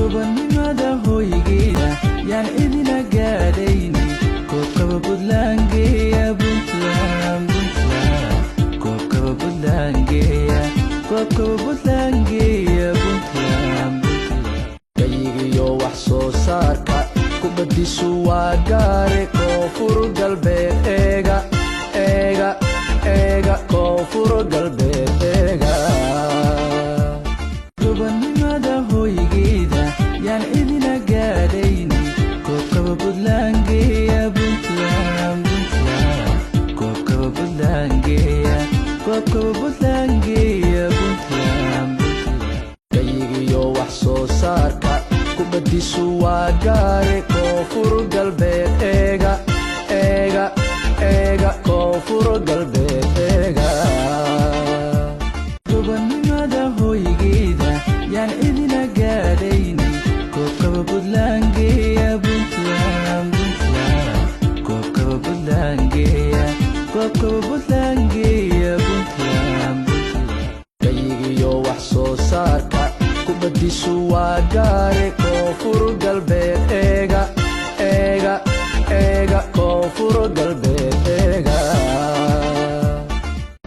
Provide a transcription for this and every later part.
gobonnimada hoygeeda yaan idina gaadhayni koobkaba Puntland geeya Puntland koobkaba Puntland geeya Puntland gayigiyo wax soo saarka kubadiisu waa gaare koonfur galbeed eega koonfur galbeed eega gobonnimada hoygeeda yaan idina gaadhayni koobkaba Puntland geeya Puntland koobkaba Puntland geeya Puntland gayigiyo wax soo saarka kubadiisu waa gaare koonfur galbeed eega koonfur galbeed eega gobonnimada hoygeeda yaan idina gaadhayni koobkaba Puntland geeya Puntland koobkaba Puntland geeya Puntland gayigiyo wax soo saarka kubadiisu waa gaare koonfur galbeed eega koonfur galbeed eega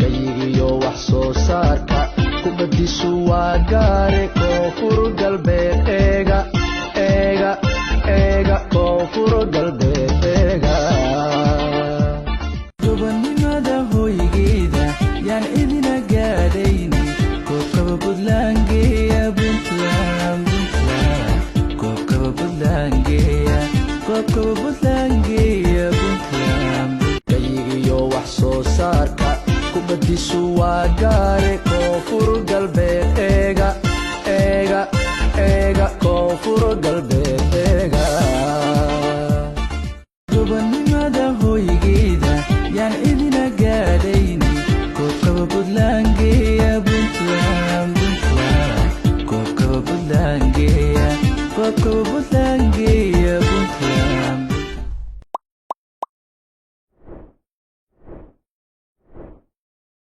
gayigiyo wax soo saarka kubadiisu waa gaare koonfur galbeed eega koonfur galbeed eega gobonnimada hoygeeda yaan idina gaadhayni koobkaba Puntland geeya Puntland koobkaba Puntland geeya Puntland gayigiyo wax soo saarka kubadiisu waa gaare koonfur galbeed eega koonfur galbeed eega gobonnimada hoygeeda yaan idina gaadhayni koobkaba Puntland geeya Puntland koobkaba Puntland geeya Puntland